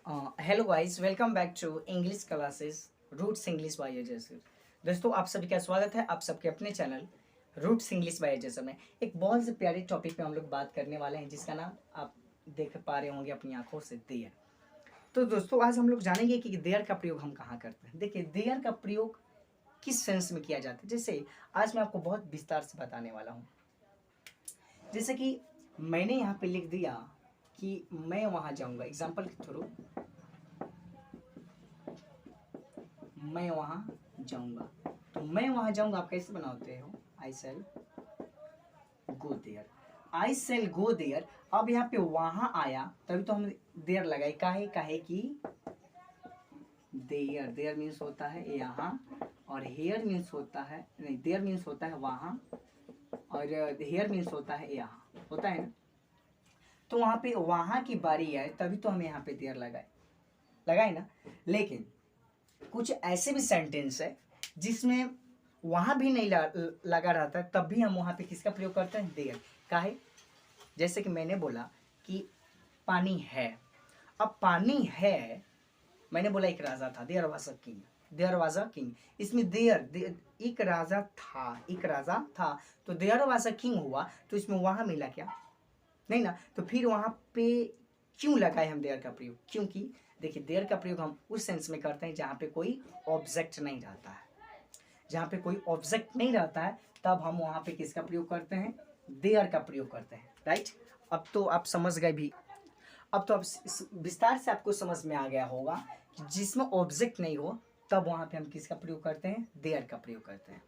Hello guys, welcome back to English classes Roots English by एजेसर। दोस्तों, आप सभी का स्वागत है आप सबके अपने चैनल रूट्स इंग्लिश बाय एजेसर में। एक बहुत से प्यारे टॉपिक पे हम लोग बात करने वाले हैं जिसका नाम आप देख पा रहे होंगे अपनी आंखों से, देयर। तो दोस्तों, आज हम लोग जानेंगे कि देयर का प्रयोग हम कहाँ करते हैं। देखिए, देयर का प्रयोग किस सेंस में किया जाता है। जैसे आज मैं आपको बहुत विस्तार से बताने वाला हूँ। जैसे कि मैंने यहाँ पे लिख दिया कि मैं वहाँ जाऊँगा, एग्जाम्पल के थ्रू मैं वहाँ जाऊँगा। तो मैं वहाँ जाऊँगा आप कैसे बनाते हो, I shall go there. I shall go there. अब यहाँ पे वहाँ आया तभी तो हम देयर लगाए। काहे काहे की देयर, देयर मीन्स होता है यहाँ, और हेयर मीन्स होता है, नहीं, देयर मीन्स होता है वहाँ, और हेयर मीन्स होता है यहाँ, होता है ना। तो वहाँ पे वहाँ की बारी आए तभी तो हम यहाँ पे देयर लगाए ना। लेकिन कुछ ऐसे भी सेंटेंस है जिसमें वहां भी नहीं लगा रहता है, तब भी हम वहां पे किसका प्रयोग करते हैं, देयर। काहे, जैसे कि मैंने बोला कि पानी है। अब पानी है, मैंने बोला एक राजा था, there was a king, there was a king. इसमें देयर एक राजा था, एक राजा था, तो देयर वाज अ किंग हुआ, तो इसमें वहां मिला क्या, नहीं ना। तो फिर वहां पे क्यों लगाए हम देयर का प्रयोग, क्योंकि देखिए देयर का प्रयोग हम उस सेंस में करते हैं जहाँ पे कोई ऑब्जेक्ट नहीं रहता है। जहाँ पे कोई ऑब्जेक्ट नहीं रहता है तब हम वहाँ पे किसका प्रयोग करते हैं, देयर का प्रयोग करते हैं, राइट। अब तो आप समझ गए भी। अब तो अब विस्तार से आपको समझ में आ गया होगा कि जिसमें ऑब्जेक्ट नहीं हो तब वहाँ पे हम किसका प्रयोग करते हैं, देयर का प्रयोग करते हैं,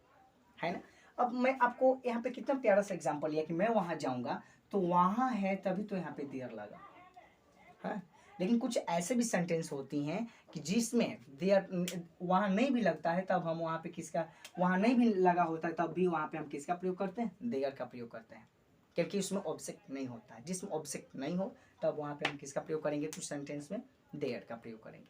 है ना। अब मैं आपको यहाँ पे कितना प्यारा सा एग्जाम्पल लिया कि मैं वहाँ जाऊँगा, तो वहाँ है तभी तो यहाँ पे देयर लगा है। लेकिन कुछ ऐसे भी सेंटेंस होती हैं कि जिसमें देयर वहाँ नहीं भी लगता है, तब हम वहाँ पे किसका, वहाँ नहीं भी लगा होता है तब भी वहाँ पे हम किसका प्रयोग करते हैं, देयर का प्रयोग करते हैं, क्योंकि उसमें ऑब्जेक्ट नहीं होता है। जिसमें ऑब्जेक्ट नहीं हो तब वहाँ पे हम किसका प्रयोग करेंगे, कुछ सेंटेंस में देयर का प्रयोग करेंगे,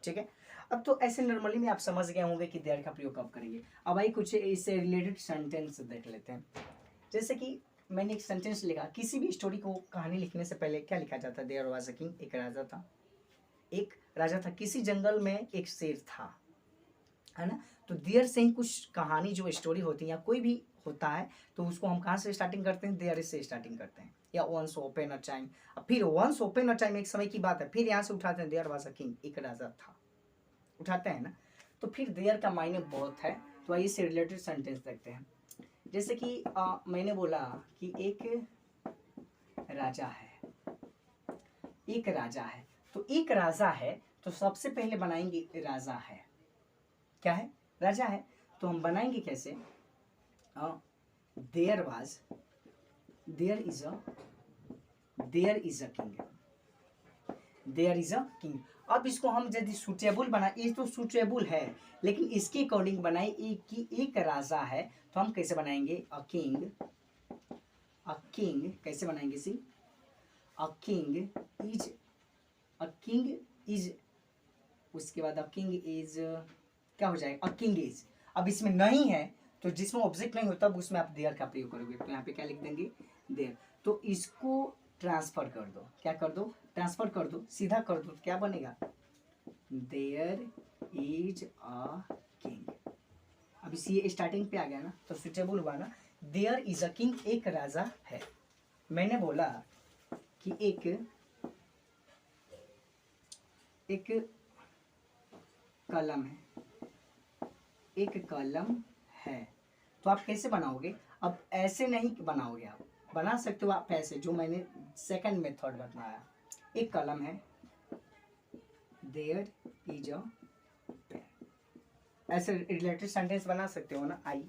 ठीक है। अब तो ऐसे नॉर्मली में आप समझ गए होंगे कि देयर का प्रयोग कब करेंगे। अब आई कुछ इससे रिलेटेड सेंटेंस देख लेते हैं। जैसे कि मैंने एक सेंटेंस लिखा, किसी भी स्टोरी को कहानी लिखने से पहले क्या लिखा जाता है, देयर वाज अ किंग, एक राजा था, एक राजा था, किसी जंगल में एक शेर था, है ना। तो देयर से ही कुछ कहानी जो स्टोरी होती है या कोई भी होता है, तो उसको हम कहाँ से स्टार्टिंग करते हैं, देयर से स्टार्टिंग करते हैं, या वंस ओपन अ टाइम। अब फिर वंस ओपन अ टाइम एक समय की बात है, फिर यहाँ से उठाते हैं देयर वाज अ किंग, एक राजा था, उठाते हैं ना। तो फिर देयर का मायने बहुत है। तो आइए इससे रिलेटेड सेंटेंस देखते हैं। जैसे कि मैंने बोला कि एक राजा है, एक राजा है। तो एक राजा है तो सबसे पहले बनाएंगे राजा है, क्या है, राजा है। तो हम बनाएंगे कैसे, there was, there is a, there is a king, there is a king. अब इसको हम यदि सुटेबल बनाए, ये तो सुटेबल है, लेकिन इसके अकॉर्डिंग बनाए कि एक राजा है, तो हम कैसे बनाएंगे, अ किंग, अ किंग कैसे बनाएंगे, see a king is, a king is, उसके बाद अ किंग इज क्या हो जाएगा, अ किंग इज। अब इसमें नहीं है तो जिसमें ऑब्जेक्ट नहीं होता उसमें आप देयर का प्रयोग करोगे, तो यहाँ पे क्या लिख देंगे, देयर। तो इसको ट्रांसफर कर दो, क्या कर दो, ट्रांसफर कर दो, सीधा कर दो, तो क्या बनेगा, देयर इज अ किंग। अब इसी स्टार्टिंग पे आ गया ना, तो सुटेबल हुआ ना, देयर इज अ किंग, एक राजा है। मैंने बोला कि एक कलम है, एक कलम है। तो आप कैसे बनाओगे, अब ऐसे नहीं बनाओगे, आप बना सकते हो आप ऐसे, जो मैंने सेकंड मेथड बताया। एक कलम है, देयर इज अ पेन, ऐसे रिलेटेड सेंटेंस बना सकते हो ना, आई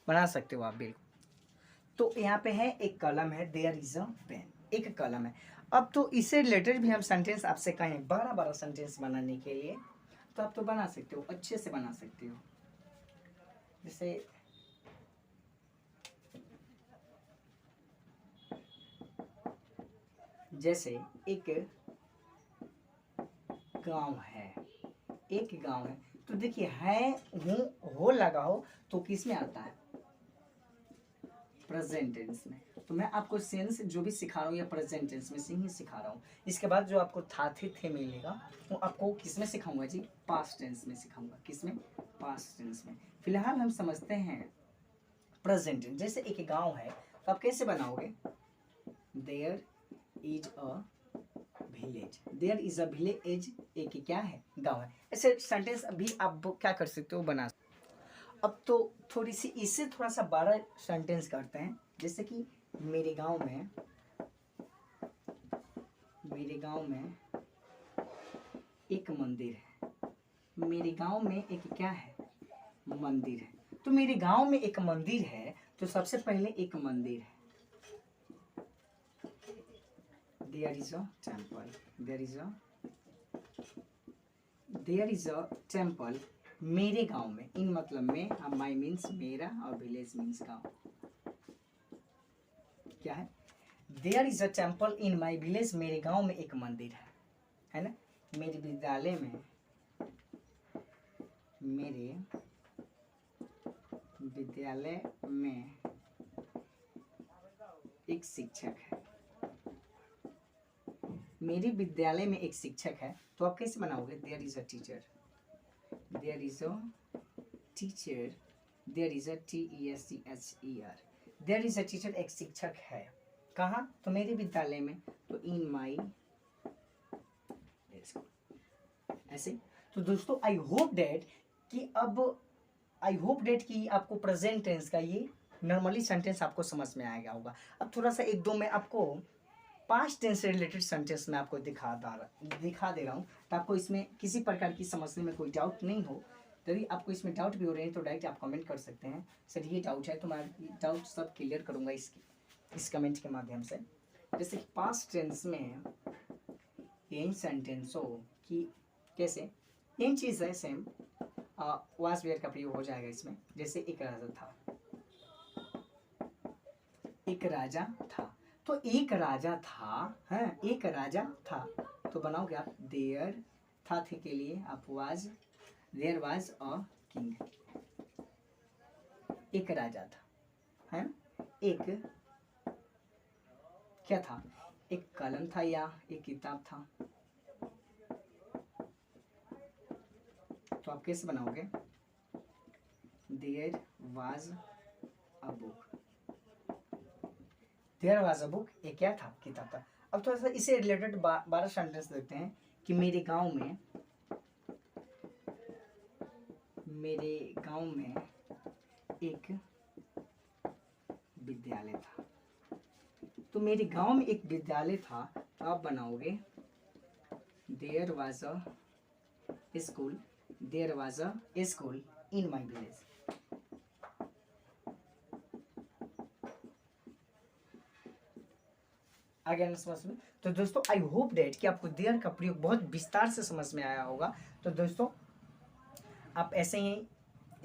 बना सकते हो आप, बिल्कुल। तो यहाँ पे है एक कलम है, देयर इज अ पेन, एक कलम है। अब तो इससे रिलेटेड भी हम सेंटेंस आपसे कहें 12 सेंटेंस बनाने के लिए, तो आप तो बना सकते हो, अच्छे से बना सकते हो। जैसे जैसे एक गांव है, एक गांव है। तो देखिए है, हूँ, हो लगा हो तो किस में आता है, प्रेजेंट टेंस में। तो मैं आपको सेंस जो भी सिखा रहा हूँ या प्रेजेंट टेंस में से ही सिखा रहा हूँ। इसके बाद जो आपको था थे मिलेगा वो आपको किस में सिखाऊंगा जी? पास्ट टेंस में सिखाऊंगा। किस में? पास्ट टेंस में। फिलहाल हम समझते हैं प्रेजेंट टेंस। जैसे एक गांव है तो आप कैसे बनाओगे? There is a village. There is a village एक क्या है? गांव है। ऐसे सेंटेंस अभी आप क्या कर सकते हो? बना। अब तो थोड़ी सी इससे थोड़ा सा बड़ा सेंटेंस करते हैं। जैसे कि मेरे गांव में एक मंदिर है। मेरे गांव में एक क्या है? मंदिर है। तो मेरे गांव में एक मंदिर है तो सबसे पहले एक मंदिर है। There is a temple. There is a temple मेरे गांव में। इन मतलब में, माई मीन्स मेरा और विलेज मीन्स गांव। क्या है? There is a temple in my village. मेरे गांव में एक मंदिर है ना? मेरे विद्यालय में एक शिक्षक है। मेरे विद्यालय में एक शिक्षक है। तो आप कैसे बनाओगे? There is a teacher. There is a teacher. There is a TEACHER। There is a teacher एक शिक्षक है। कहाँ? तो मेरे विद्यालय में। तो इन माई स्कूल। ऐसे। तो दोस्तों आई होप डेट कि आपको प्रेजेंट टेंस का ये नॉर्मली सेंटेंस आपको समझ में आएगा होगा। अब थोड़ा सा एक दो मैं आपको पास्ट टेंस से रिलेटेड सेंटेंस में आपको दिखा दे रहा हूँ। तो आपको इसमें किसी प्रकार की समझने में कोई डाउट नहीं हो। यदि आपको इसमें डाउट भी हो रहे हैं तो डायरेक्ट आप कमेंट कर सकते हैं, सर ये डाउट है, तो मैं डाउट सब क्लियर करूँगा इस कमेंट के माध्यम से। जैसे कि पास्ट टेंस में यही सेंटेंस हो कि कैसे यही चीज़ है सेम, वाज वेयर का प्रयोग हो जाएगा इसमें। जैसे एक राजा था। तो एक राजा था है, एक राजा था। तो बनाओगे आप देयर थे के लिए आप देयर वाज अ किंग। एक राजा था है। एक क्या था? एक कलम था या एक किताब था। तो आप कैसे बनाओगे? There was a book. There was a book एक क्या था? किताब था। अब थोड़ा सा इसे रिलेटेड 12 सेंटेंस देखते हैं कि मेरे गांव में एक विद्यालय था। तो मेरे गांव में एक विद्यालय था। तो आप बनाओगे there was a school. There was a school in my village. आगे समझ में। तो दोस्तों आई होप डेट कि आपको देयर का प्रयोग बहुत विस्तार से समझ में आया होगा। तो दोस्तों आप ऐसे ही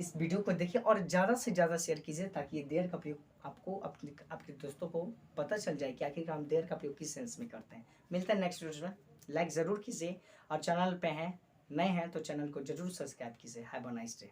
इस वीडियो को देखिए और ज़्यादा से ज़्यादा शेयर कीजिए ताकि ये देयर का प्रयोग आपको आपके दोस्तों को पता चल जाए कि आखिर हम देयर का प्रयोग किस सेंस में करते हैं। मिलते हैं नेक्स्ट वीडियो में। लाइक ज़रूर कीजिए और चैनल पे हैं नए हैं तो चैनल को जरूर सब्सक्राइब कीजिए। Have a nice day.